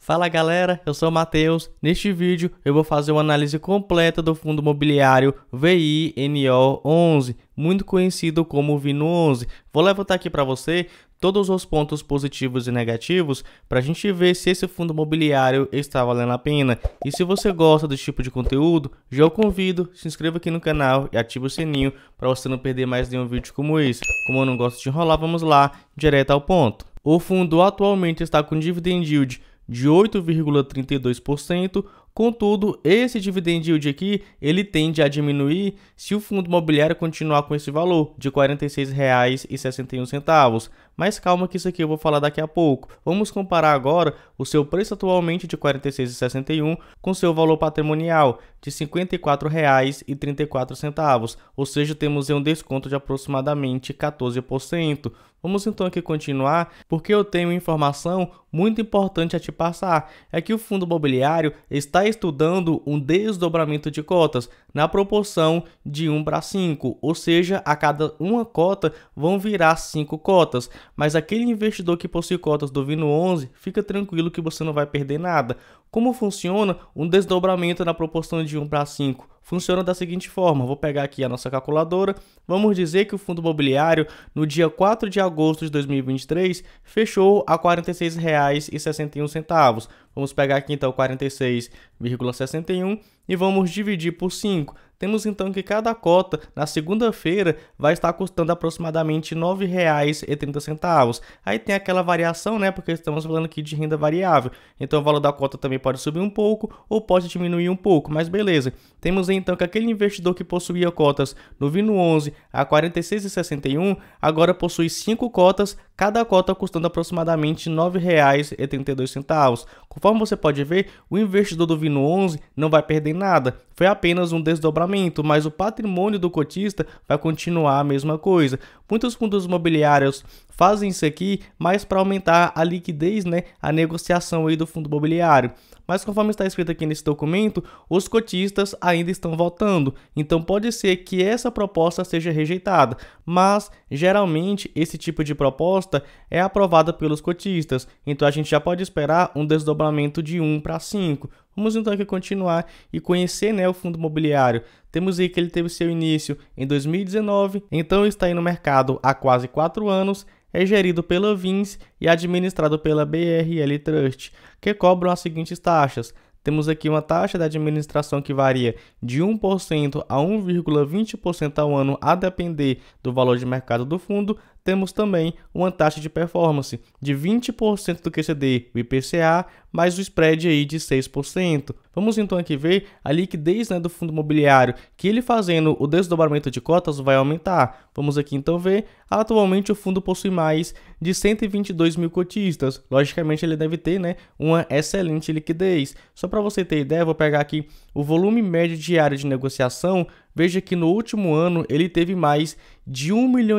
Fala galera, eu sou o Matheus. Neste vídeo eu vou fazer uma análise completa do fundo imobiliário VINO11, muito conhecido como VINO11. Vou levantar aqui para você todos os pontos positivos e negativos para a gente ver se esse fundo imobiliário está valendo a pena. E se você gosta desse tipo de conteúdo, já o convido, se inscreva aqui no canal e ative o sininho para você não perder mais nenhum vídeo como esse. Como eu não gosto de enrolar, vamos lá, direto ao ponto. O fundo atualmente está com dividend yield de 8,32%, contudo, esse dividend yield aqui, ele tende a diminuir se o fundo imobiliário continuar com esse valor de R$ 46,61. Mas calma que isso aqui eu vou falar daqui a pouco. Vamos comparar agora o seu preço atualmente de R$ 46,61 com seu valor patrimonial de R$ 54,34, ou seja, temos um desconto de aproximadamente 14%. Vamos então aqui continuar, porque eu tenho informação muito importante a te passar. É que o fundo imobiliário está estudando um desdobramento de cotas na proporção de 1 para 5, ou seja, a cada uma cota vão virar 5 cotas. Mas aquele investidor que possui cotas do VINO11, fica tranquilo que você não vai perder nada. Como funciona um desdobramento na proporção de 1 para 5? Funciona da seguinte forma, vou pegar aqui a nossa calculadora, vamos dizer que o fundo imobiliário no dia 4 de agosto de 2023 fechou a R$ 46,61. Vamos pegar aqui então 46,61 e vamos dividir por 5. Temos então que cada cota na segunda-feira vai estar custando aproximadamente R$ 9,30. Aí tem aquela variação, né? Porque estamos falando aqui de renda variável. Então o valor da cota também pode subir um pouco ou pode diminuir um pouco, mas beleza. Temos então que aquele investidor que possuía cotas no VINO11 a R$ 46,61 agora possui 5 cotas, cada cota custando aproximadamente R$ 9,32. Conforme você pode ver, o investidor do VINO11 não vai perder nada. Foi apenas um desdobramento, mas o patrimônio do cotista vai continuar a mesma coisa. Muitos fundos imobiliários fazem isso aqui mais para aumentar a liquidez, né, a negociação aí do fundo imobiliário. Mas conforme está escrito aqui nesse documento, os cotistas ainda estão votando. Então pode ser que essa proposta seja rejeitada, mas geralmente esse tipo de proposta é aprovada pelos cotistas. Então a gente já pode esperar um desdobramento de 1 para 5. Vamos então aqui continuar e conhecer, né, o fundo imobiliário. Temos aí que ele teve seu início em 2019, então está aí no mercado há quase 4 anos, é gerido pela VINS e administrado pela BRL Trust, que cobram as seguintes taxas. Temos aqui uma taxa de administração que varia de 1% a 1,20% ao ano, a depender do valor de mercado do fundo. Temos também uma taxa de performance de 20% do QCD, o IPCA, mais o spread aí de 6%. Vamos então aqui ver a liquidez, né, do fundo imobiliário, que ele fazendo o desdobramento de cotas vai aumentar. Vamos aqui então ver, atualmente o fundo possui mais de 122 mil cotistas. Logicamente ele deve ter, né, uma excelente liquidez. Só para você ter ideia, vou pegar aqui o volume médio diário de negociação. Veja que no último ano ele teve mais de R$ 1 milhão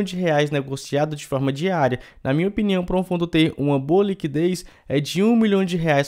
negociado de forma diária. Na minha opinião, para um fundo ter uma boa liquidez, é de R$ 1 milhão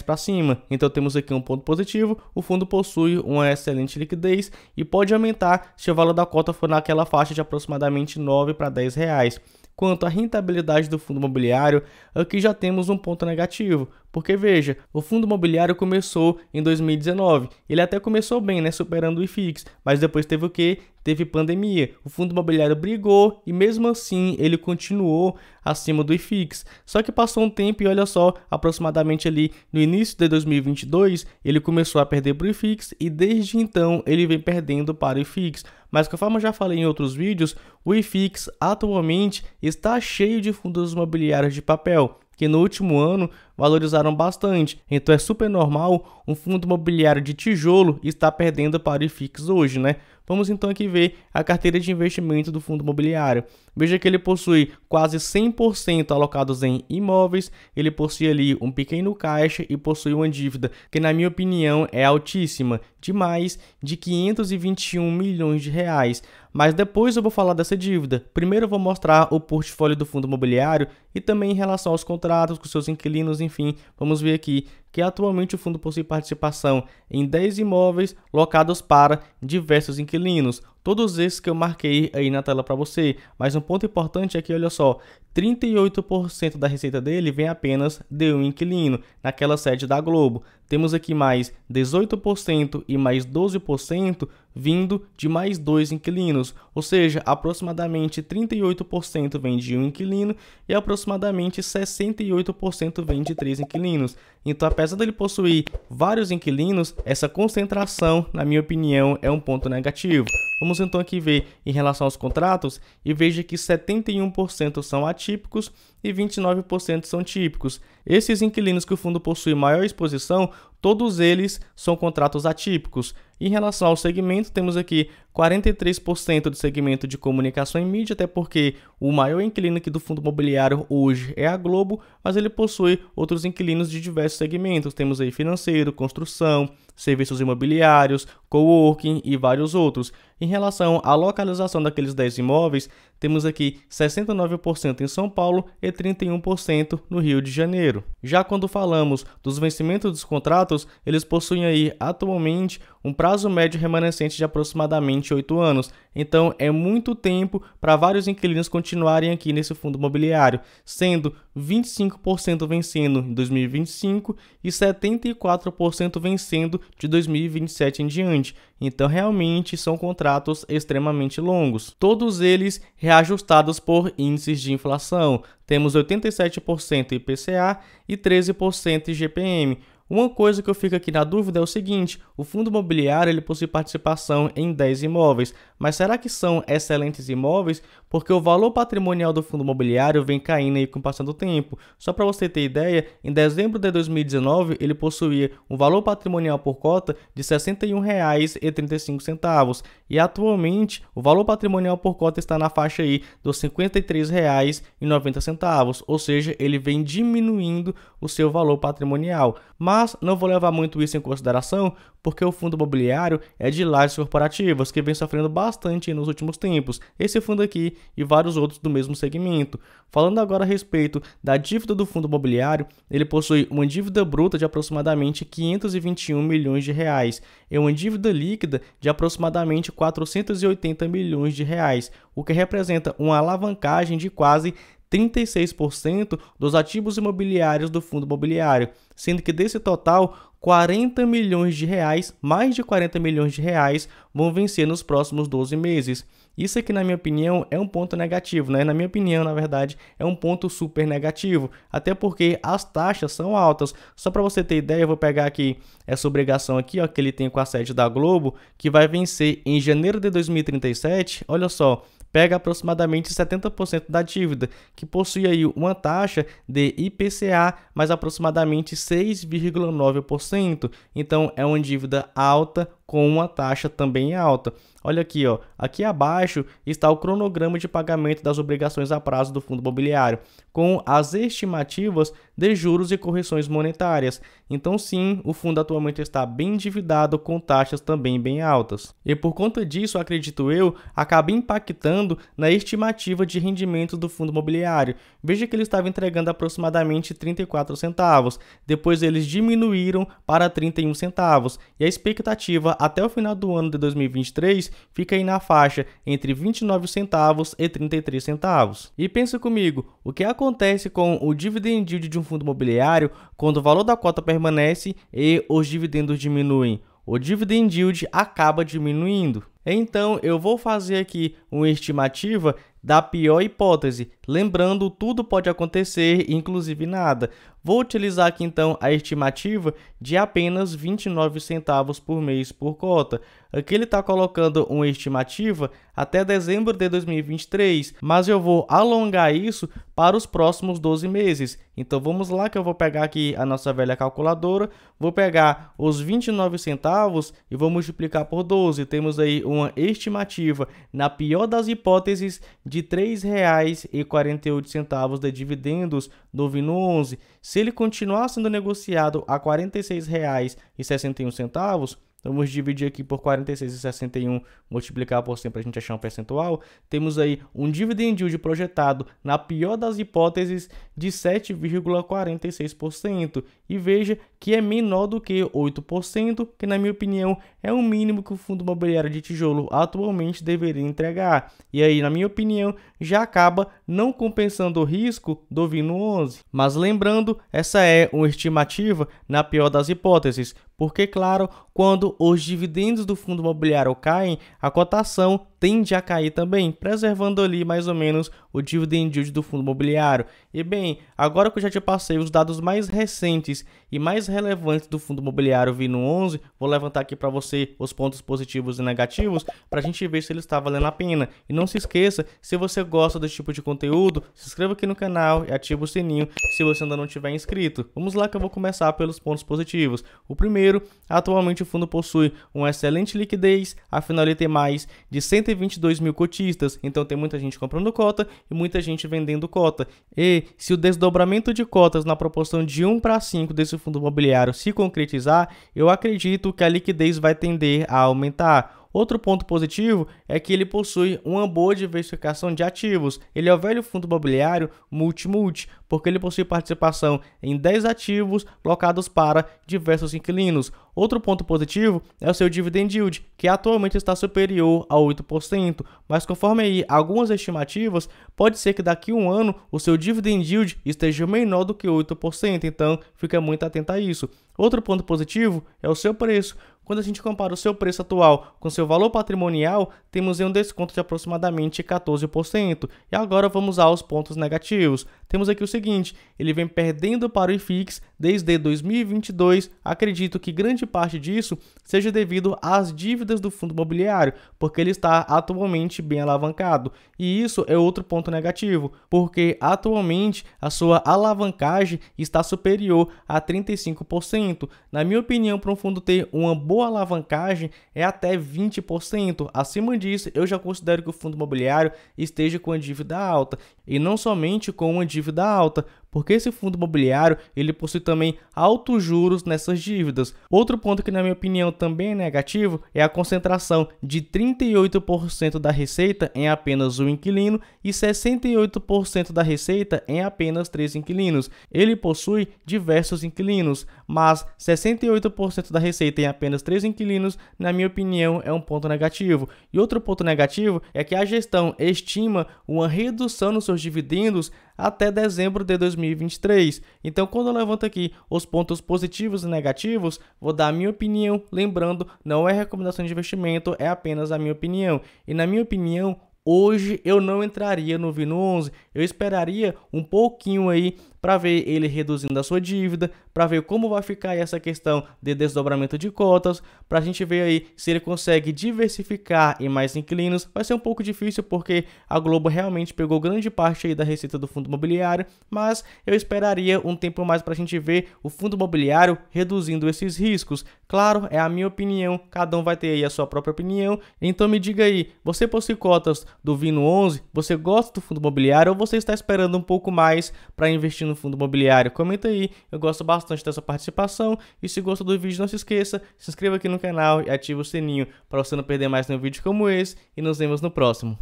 para cima. Então temos aqui um ponto positivo, o fundo possui uma excelente liquidez e pode aumentar se o valor da cota for naquela faixa de aproximadamente R$ 9 para R$ 10. Quanto à rentabilidade do fundo imobiliário, aqui já temos um ponto negativo, porque veja, o fundo imobiliário começou em 2019, ele até começou bem, né, superando o IFIX, mas depois teve o quê? Teve pandemia, o fundo imobiliário brigou e mesmo assim ele continuou acima do IFIX. Só que passou um tempo e olha só, aproximadamente ali no início de 2022, ele começou a perder para o IFIX e desde então ele vem perdendo para o IFIX. Mas conforme eu já falei em outros vídeos, o IFIX atualmente está cheio de fundos imobiliários de papel, que no último ano valorizaram bastante. Então é super normal um fundo imobiliário de tijolo estar perdendo para o IFIX hoje, né? Vamos então aqui ver a carteira de investimento do fundo imobiliário. Veja que ele possui quase 100% alocados em imóveis, ele possui ali um pequeno caixa e possui uma dívida que na minha opinião é altíssima, de mais de 521 milhões de reais. Mas depois eu vou falar dessa dívida. Primeiro eu vou mostrar o portfólio do fundo imobiliário e também em relação aos contratos com seus inquilinos, enfim, vamos ver aqui que atualmente o fundo possui participação em 10 imóveis locados para diversos inquilinos. todos esses que eu marquei aí na tela para você. Mas um ponto importante é que, olha só, 38% da receita dele vem apenas de um inquilino, naquela sede da Globo. Temos aqui mais 18% e mais 12% vindo de mais 2 inquilinos, ou seja, aproximadamente 38% vem de um inquilino e aproximadamente 68% vem de 3 inquilinos. Então, apesar dele possuir vários inquilinos, essa concentração, na minha opinião, é um ponto negativo. Vamos então aqui ver em relação aos contratos e veja que 71% são atípicos e 29% são típicos. Esses inquilinos que o fundo possui maior exposição, todos eles são contratos atípicos. Em relação ao segmento, temos aqui 43% do segmento de comunicação e mídia, até porque o maior inquilino aqui do fundo imobiliário hoje é a Globo, mas ele possui outros inquilinos de diversos segmentos. Temos aí financeiro, construção, serviços imobiliários, coworking e vários outros. Em relação à localização daqueles 10 imóveis, temos aqui 69% em São Paulo e 31% no Rio de Janeiro. Já quando falamos dos vencimentos dos contratos, eles possuem aí atualmente um prazo médio remanescente de aproximadamente 8 anos. Então é muito tempo para vários inquilinos continuarem aqui nesse fundo imobiliário, sendo 25% vencendo em 2025 e 74% vencendo de 2027 em diante. Então realmente são contratos extremamente longos. Todos eles reajustados por índices de inflação. Temos 87% IPCA e 13% IGPM. Uma coisa que eu fico aqui na dúvida é o seguinte: o fundo imobiliário ele possui participação em 10 imóveis, mas será que são excelentes imóveis? Porque o valor patrimonial do fundo imobiliário vem caindo aí com o passar do tempo. Só para você ter ideia, em dezembro de 2019 ele possuía um valor patrimonial por cota de R$ 61,35 e atualmente o valor patrimonial por cota está na faixa aí dos R$ 53,90, ou seja, ele vem diminuindo o seu valor patrimonial. Mas não vou levar muito isso em consideração, porque o fundo imobiliário é de lajes corporativas, que vem sofrendo bastante nos últimos tempos. Esse fundo aqui e vários outros do mesmo segmento. Falando agora a respeito da dívida do fundo imobiliário, ele possui uma dívida bruta de aproximadamente 521 milhões de reais e uma dívida líquida de aproximadamente 480 milhões de reais, o que representa uma alavancagem de quase 36% dos ativos imobiliários do fundo imobiliário, sendo que desse total, 40 milhões de reais, mais de 40 milhões de reais, vão vencer nos próximos 12 meses. Isso aqui, na minha opinião, é um ponto negativo, né? Na minha opinião, na verdade, é um ponto super negativo, até porque as taxas são altas. Só para você ter ideia, eu vou pegar aqui essa obrigação aqui, ó, que ele tem com a sede da Globo, que vai vencer em janeiro de 2037, olha só. Pega aproximadamente 70% da dívida, que possui aí uma taxa de IPCA mais aproximadamente 6,9%. Então é uma dívida alta com uma taxa também alta. Olha aqui, ó, aqui abaixo está o cronograma de pagamento das obrigações a prazo do fundo imobiliário, com as estimativas de juros e correções monetárias. Então sim, o fundo atualmente está bem endividado com taxas também bem altas. E por conta disso, acredito eu, acaba impactando na estimativa de rendimentos do fundo imobiliário. Veja que ele estava entregando aproximadamente 34 centavos, depois eles diminuíram para 31 centavos, e a expectativa até o final do ano de 2023 fica aí na faixa entre 29 centavos e 33 centavos. E pensa comigo, o que acontece com o dividend yield de um fundo imobiliário quando o valor da cota permanece e os dividendos diminuem? O dividend yield acaba diminuindo. Então, eu vou fazer aqui uma estimativa da pior hipótese. Lembrando, tudo pode acontecer, inclusive nada. Vou utilizar aqui então a estimativa de apenas 29 centavos por mês por cota. Aqui ele está colocando uma estimativa até dezembro de 2023, mas eu vou alongar isso para os próximos 12 meses. Então vamos lá que eu vou pegar aqui a nossa velha calculadora, vou pegar os 29 centavos e vou multiplicar por 12. Temos aí uma estimativa, na pior das hipóteses, de R$ 3,48 de dividendos do Vino 11. Se ele continuar sendo negociado a R$ 46,61, Vamos dividir aqui por 46,61, multiplicar por 100 para a gente achar um percentual. Temos aí um dividend yield projetado, na pior das hipóteses, de 7,46%. E veja que é menor do que 8%, que na minha opinião é o mínimo que o fundo imobiliário de tijolo atualmente deveria entregar. E aí, na minha opinião, já acaba não compensando o risco do Vino 11. Mas lembrando, essa é uma estimativa na pior das hipóteses, porque, claro, quando os dividendos do fundo imobiliário caem, a cotação tende a cair também, preservando ali mais ou menos o dividend yield do fundo imobiliário. E bem, agora que eu já te passei os dados mais recentes e mais relevantes do fundo imobiliário Vino 11, vou levantar aqui para você os pontos positivos e negativos para a gente ver se ele está valendo a pena. E não se esqueça, se você gosta desse tipo de conteúdo, se inscreva aqui no canal e ative o sininho se você ainda não tiver inscrito. Vamos lá que eu vou começar pelos pontos positivos. O primeiro, atualmente o fundo possui uma excelente liquidez, afinal ele tem mais de 122 mil cotistas, então tem muita gente comprando cota e muita gente vendendo cota. E se o desdobramento de cotas na proporção de 1:5 desse fundo imobiliário se concretizar, eu acredito que a liquidez vai tender a aumentar. Outro ponto positivo é que ele possui uma boa diversificação de ativos. Ele é o velho fundo imobiliário multi-multi, porque ele possui participação em 10 ativos locados para diversos inquilinos. Outro ponto positivo é o seu dividend yield, que atualmente está superior a 8%, mas conforme aí algumas estimativas, pode ser que daqui a um ano o seu dividend yield esteja menor do que 8%, então fica muito atento a isso. Outro ponto positivo é o seu preço. Quando a gente compara o seu preço atual com seu valor patrimonial, temos um desconto de aproximadamente 14%. E agora vamos aos pontos negativos. Temos aqui o seguinte, ele vem perdendo para o IFIX desde 2022. Acredito que grande parte disso seja devido às dívidas do fundo imobiliário, porque ele está atualmente bem alavancado. E isso é outro ponto negativo, porque atualmente a sua alavancagem está superior a 35%. Na minha opinião, para um fundo ter uma boa alavancagem é até 20%. Acima disso, eu já considero que o fundo imobiliário esteja com a dívida alta. E não somente com uma dívida alta, porque esse fundo imobiliário ele possui também altos juros nessas dívidas. Outro ponto que na minha opinião também é negativo é a concentração de 38% da receita em apenas um inquilino e 68% da receita em apenas 3 inquilinos. Ele possui diversos inquilinos, mas 68% da receita em apenas 3 inquilinos, na minha opinião, é um ponto negativo. E outro ponto negativo é que a gestão estima uma redução nos seus dividendos até dezembro de 2023. Então, quando eu levanto aqui os pontos positivos e negativos, vou dar a minha opinião. Lembrando, não é recomendação de investimento, é apenas a minha opinião. E na minha opinião, hoje eu não entraria no Vino 11. Eu esperaria um pouquinho aí para ver ele reduzindo a sua dívida, para ver como vai ficar aí essa questão de desdobramento de cotas, para a gente ver aí se ele consegue diversificar em mais inquilinos. Vai ser um pouco difícil porque a Globo realmente pegou grande parte aí da receita do fundo imobiliário, mas eu esperaria um tempo mais para a gente ver o fundo imobiliário reduzindo esses riscos. Claro, é a minha opinião, cada um vai ter aí a sua própria opinião, então me diga aí, você possui cotas do Vino 11, você gosta do fundo imobiliário ou você está esperando um pouco mais para investir no fundo imobiliário? Comenta aí, eu gosto bastante dessa participação e se gostou do vídeo não se esqueça, se inscreva aqui no canal e ative o sininho para você não perder mais nenhum vídeo como esse e nos vemos no próximo.